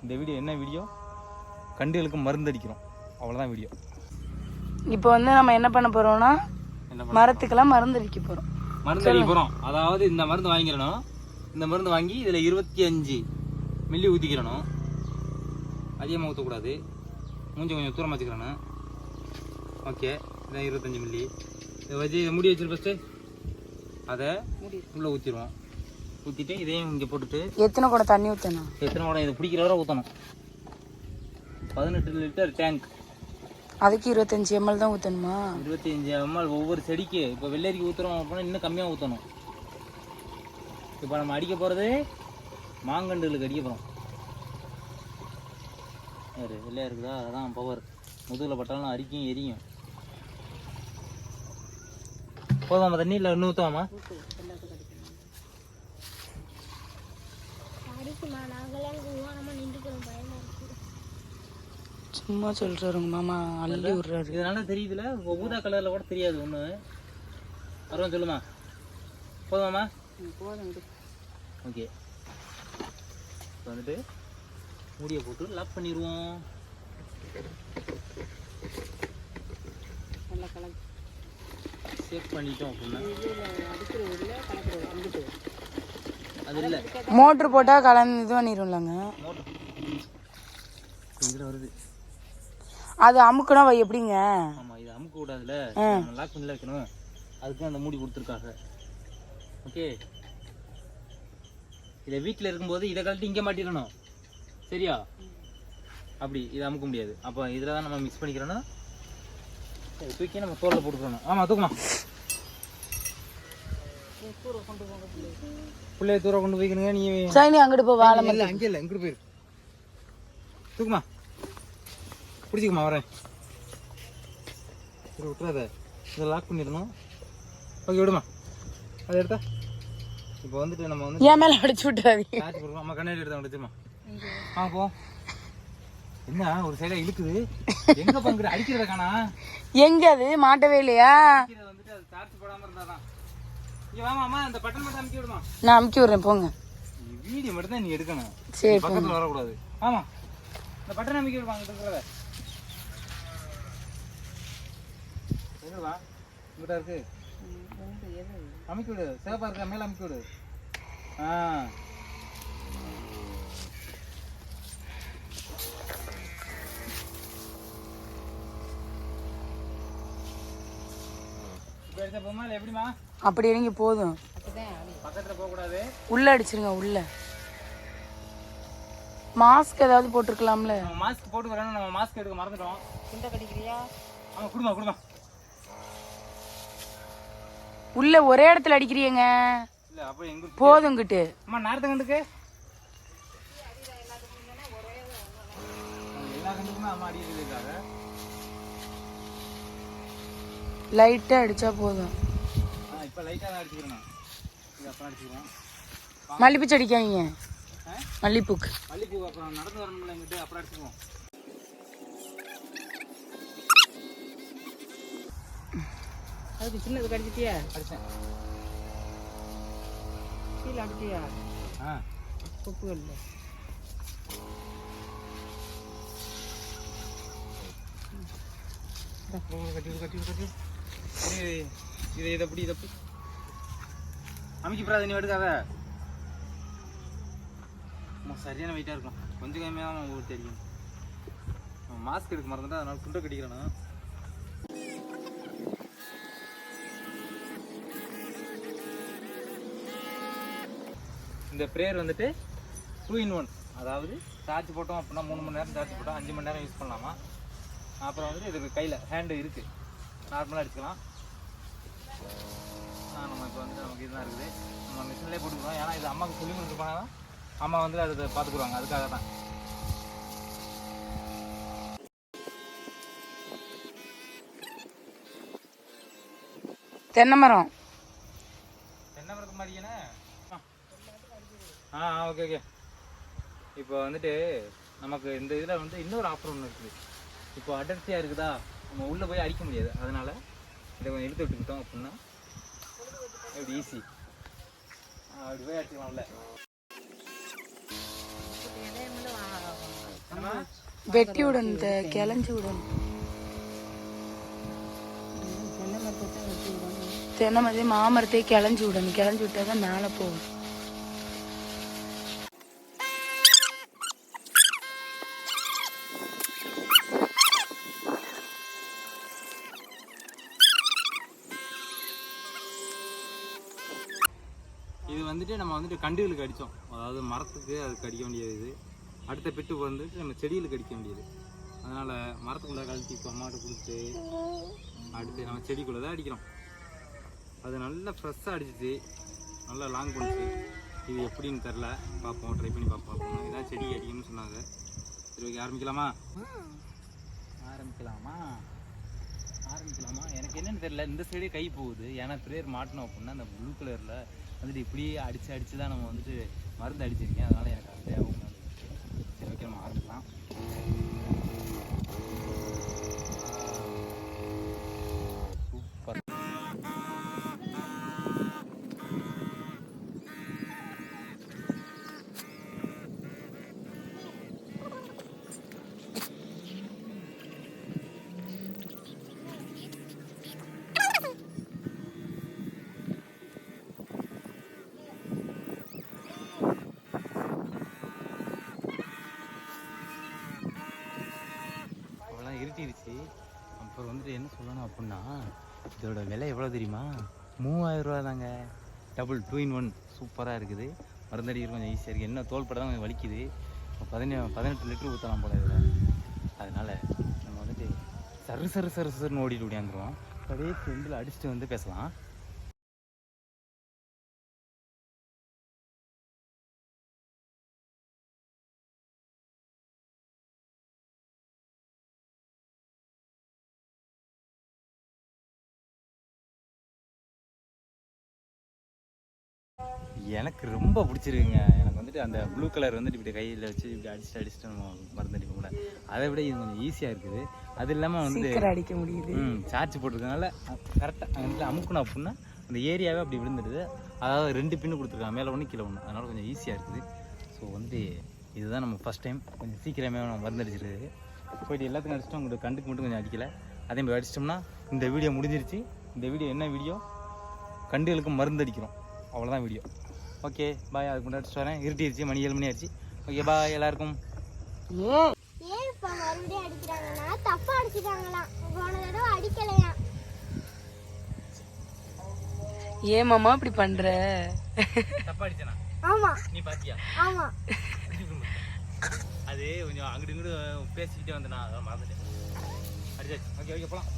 இந்த வீடியோ என்ன வீடியோ, கண்டுகளுக்கு மருந்து அடிக்கிறோம், அவ்வளோதான் வீடியோ. இப்போ வந்து நம்ம என்ன பண்ண போறோம்னா மரத்துக்கெல்லாம் மருந்து அடிக்க போறோம். மருந்து அடிக்க போறோம். அதாவது இந்த மருந்து வாங்கிக்கிறணும். இந்த மருந்து வாங்கி இதில் 25 மில்லி ஊற்றிக்கிறணும். அதிகமாக ஊற்றக்கூடாது. மூஞ்சி கொஞ்சம் தூரமாக வச்சுக்கிறணும். ஓகே, இதான் 25 மில்லி. இதை வச்சு இதை மூடி வச்சிரு. ஃபஸ்ட்டு அதை உள்ளே ஊற்றிடுவோம். ஊற்றிட்டு இதையும் இங்கே போட்டுட்டு எத்தனை கூட தண்ணி ஊற்றணும்? எத்தனை கூட இதை பிடிக்கிற வரை ஊற்றணும். 18 லிட்டர் டேங்க். அதுக்கு 25 ml தான் ஊற்றணுமா? 25 ml ஒவ்வொரு செடிக்கு. இப்போ வெள்ளரிக்கு ஊற்றுறோம் அப்படின்னா இன்னும் கம்மியாக ஊற்றணும். இப்போ நம்ம அடிக்க போகிறது மாங்கண்டுகளுக்கு அடிக்க போகிறோம். வேறு வெள்ளையாக இருக்குதா, அதான் பவர். முதுகில் பட்டாலும் அரிக்கும், எரியும். போதுமா தண்ணி? இல்லை இன்னும் ஊற்றுவாமா? சும்மா சொல்றாருங்க மாமா, அள்ளி விடுறாரு. இதனால தெரியுதுல, ஊதா கலரில் கூட தெரியாது ஒன்று. வரும் சொல்லுமா? போதுமாம்மா? போதும். ஓகே, இப்போ வந்துட்டு மூடியை போட்டு லாக் பண்ணிடுவோம். நல்லா கலக்கு. சேவ் பண்ணிட்டோம் அப்படின்னா அது இல்லை, மோட்ரு போட்டால் கலந்து இது பண்ணிடும்லங்க. மோட்டர் இதில் வருது. அது அமுக்குனா எப்படிங்க? ஆமாம், இது அமுக்க கூடாதுல, லாக் பண்ணி வைக்கணும். அதுக்கு அந்த மூடி கொடுத்துருக்காங்க. ஓகே, இதை வீட்டில் இருக்கும்போது இதை கழட்டி இங்கே மாட்டிடணும். சரியா? அப்படி இதை அமுக்க முடியாது. அப்போ இதில் தான் நம்ம மிக்ஸ் பண்ணிக்கிறோன்னா தூக்கி நம்ம தோலில் போட்டுக்கணும். ஆமாம், தூக்குமா. பிள்ளைய தூர கொண்டு போய்க்கணுங்க. நீ சரி, அங்கிட்டு போ. வாழை இல்லை, அங்கே இல்லை, இங்கிட்டு போயிரு. தூக்குமா, பிடிச்சிக்குமா, வரேன். சரி, விட்டுறாத. இதை லாக் பண்ணிடணும். ஓகே, விடுமா. அதை எடுத்தா இப்போ வந்துட்டு நம்ம வந்து என் மேலே அடிச்சு விட்டுறாதீங்க. சார்ஜ் போடுவோம். அம்மா கண்ணாடி எடுத்து அடிச்சுமா. போ. என்ன ஒரு சைடா இழுக்குது? எங்க பங்குற அடிக்கிறத காணா? எங்க அது மாட்டவே இல்லையா? வந்துட்டு அது சார்ஜ் போடாம இருந்தாதான். இங்க வாமா அம்மா, அந்த பட்டன் மட்டும் அமுக்கி விடுமா. நான் அமுக்கி விடுறேன், போங்க. வீடியோ மட்டும் தான் நீ எடுக்கணும். சரி, பக்கத்துல வரக்கூடாது. ஆமா, இந்த பட்டன் அமுக்கி விடுவாங்க. இருக்கிறத எதுவா இங்கிட்ட இருக்கு, அமுக்கி விடு. சேவப்பா இருக்க மேல அமுக்கி விடு. எப்படிமா? அப்படி இறங்கி போதும். பக்கத்துல போக கூடாது. உள்ள அடிச்சிருங்க. உள்ள மாஸ்க் ஏதாவது போட்டுருக்கலாம்ல. மாஸ்க் போட்டு வரணும். நம்ம மாஸ்க் எடுக்க மறந்துட்டோம். குண்டை கடிக்கிறியா? ஆமா, குடுமா குடுமா. உள்ள ஒரே இடத்துல அடிக்கிறீங்க. இல்ல, அப்ப எங்க போதுங்கிட்டு. அம்மா, நேரத்தை கண்டுக்கு எல்லா கண்டுக்குமே அம்மா அடிக்கிறதுக்காக லைட்டா அடிச்சா போதும். இப்ப லைட்டா தான் அடிச்சுக்கிறேன். இது அப்புறம் அடிச்சுக்கிறேன். மல்லிப்பூ அடிக்காதீங்க. மல்லிப்பூக்கு மல்லிப்பூ அப்புறம் நடந்து வரணும்ல, எங்கிட்ட அப்புறம் அடிச்சுக்குவோம். அதுக்கு சின்னது கடிச்சிட்டியா? அடிச்சேன். கீழே அடிச்சியா? உப்பு இல்லை. கட்டி இதை எப்படி இதை அமைக்கப்படாத. நீ எடுக்காத. சரியான வெயிட்டாக இருக்கும். கொஞ்சம் கம்மியாக தான் ஊர் தெரியும். மாஸ்க் எடுக்க மறந்துட்டா, அதனால துண்டை கட்டிக்கிறேன்னா. இந்த ப்ரேயர் வந்துட்டு 2 in 1. அதாவது சார்ஜ் போட்டோம் அப்படின்னா 3 மணி நேரம் சார்ஜ் போட்டோம், 5 மணி நேரம் யூஸ் பண்ணலாமா. அப்புறம் வந்துட்டு இதுக்கு கையில் ஹேண்டு இருக்குது, நார்மலாக அடிச்சுக்கலாம். நம்ம இப்போ வந்து நமக்கு இதுதான் இருக்குது. நம்ம மிஷின்லேயே போட்டுக்கிறோம். ஏன்னா இது அம்மாவுக்கு சொல்லி கொடுத்துருப்பாங்க தான் அம்மா வந்து அதை பார்த்துக்குருவாங்க. அதுக்காக தான். தென்னை மரம் மாதிரியானே. Okay okay. இப்போ வந்துட்டு நமக்கு இந்த இதில் வந்து இன்னொரு ஆஃபர் ஒன்று இருக்குது. இப்போ அடர்த்தியாக இருக்குதா, நம்ம உள்ளே போய் அடிக்க முடியாது. அதனால் இதை கொஞ்சம் இழுத்து விட்டுக்கிட்டோம் அப்படின்னா எப்படி ஈஸி. அப்படி போய் அடிச்சுக்கலாம்ல. வெட்டி விடணும், இந்த கிளஞ்சி விடணும். தென்னை மரத்தை மாமரத்தையே கிளஞ்சி விடணும். கிளஞ்சி விட்டா தான் மேலே போகும். இது வந்துட்டு நம்ம வந்துட்டு கண்டுகளுக்கு அடித்தோம், அதாவது மரத்துக்கு அதுக்கு அடிக்க வேண்டியது. இது அடுத்த பெட்டு வந்துட்டு நம்ம செடிகளுக்கு அடிக்க வேண்டியது. அதனால் மரத்துக்குள்ளே கழட்டி இப்போ அம்மாட்ட கொடுத்து அடுத்து நம்ம செடிக்குள்ளே தான் அடிக்கிறோம். அது நல்லா ஃப்ரெஷ்ஷாக அடிச்சிச்சு, நல்லா லாங் பண்ணிச்சு. இது எப்படின்னு தெரில, பார்ப்போம், ட்ரை பண்ணி பார்ப்போம். இதான் செடி அடிக்கணும்னு சொன்னாங்க. சரி, ஓகே, ஆரம்பிக்கலாமா? எனக்கு என்னன்னு தெரியல, இந்த சைடே கை போகுது. ஏன்னா பிரேயர் மாட்டணும் அப்படின்னா அந்த ப்ளூ கலரில் வந்துட்டு இப்படியே அடித்து தான் நம்ம வந்துட்டு மருந்து அடிச்சிருக்கேன். அதனால் எனக்கு அது தேவை. சரி, ஓகே, நம்ம ஆரம்பிக்கலாம். சூப்பர். இருட்டிருச்சு. அப்புறம் வந்துட்டு என்ன சொல்லணும் அப்படின்னா, இதோட விலை எவ்வளோ தெரியுமா? 3000 ரூபா தாங்க. டபுள் 2 in 1 சூப்பராக இருக்குது. மருந்தடிக்கிற கொஞ்சம் ஈஸியாக இருக்குது. என்ன தோல் படம் தான் கொஞ்சம் வலிக்குது. 18 லிட்டர் ஊற்றலாம் போல இதில். அதனால் நம்ம வந்துட்டு சருன்னு ஓடிட்டு ஓடியாந்துருவோம். அப்படியே ஃப்ரெண்டில் அடிச்சுட்டு வந்து பேசலாம். எனக்கு ரொம்ப பிடிச்சிருக்குங்க. எனக்கு வந்துட்டு அந்த ப்ளூ கலர் வந்துட்டு இப்படி கையில் வச்சு இப்படி அடிச்சுட்டு நம்ம மருந்தடிக்க கூட, அதை விட இது கொஞ்சம் ஈஸியாக இருக்குது. அது இல்லாமல் வந்து அடிக்க முடியுது. சார்ஜ் போட்டிருக்கனால கரெக்டாக வந்துட்டு அமுக்கணும் அப்படின்னா அந்த ஏரியாவே அப்படி விழுந்துடுது. அதாவது 2 பின்னு கொடுத்துருக்காங்க, மேலே 1 கீழே 1. அதனால் கொஞ்சம் ஈஸியாக இருக்குது. ஸோ வந்துட்டு இதுதான் நம்ம ஃபஸ்ட் டைம் கொஞ்சம் சீக்கிரமே நம்ம மருந்தடிச்சிருக்குது. போய்ட்டு எல்லாத்துக்கும் அடிச்சிட்டோம், உங்களுக்கு கண்டுக்கு மட்டும் கொஞ்சம் அடிக்கலை. அதே மாதிரி அடிச்சிட்டோம்னா இந்த வீடியோ முடிஞ்சிருச்சு. இந்த வீடியோ என்ன வீடியோ? கண்டுகளுக்கு மருந்தடிக்கிறோம், அவ்வளோதான் வீடியோ. ஓகே, பாய். அதுக்கு முன்னாடி வரேன். இருட்டிருச்சு, மணி 7 மணி ஆயிடுச்சு. ஓகே, பாய் எல்லாருக்கும். ஏன் இப்ப மறுபடியும் அடிக்கிறாங்கன்னா தப்பா அடிச்சிட்டாங்களாம், போன தடவை அடிக்கலையா? ஏன் மாமா இப்படி பண்ற? தப்பா அடிச்சனா? ஆமா. நீ பாத்தியா? ஆமா. அது கொஞ்சம் அங்கிட்டு இங்கிட்டு பேசிக்கிட்டே வந்தேனா, அதான் மறந்துட்டேன். அடிச்சாச்சு. ஓகே, போலாம்.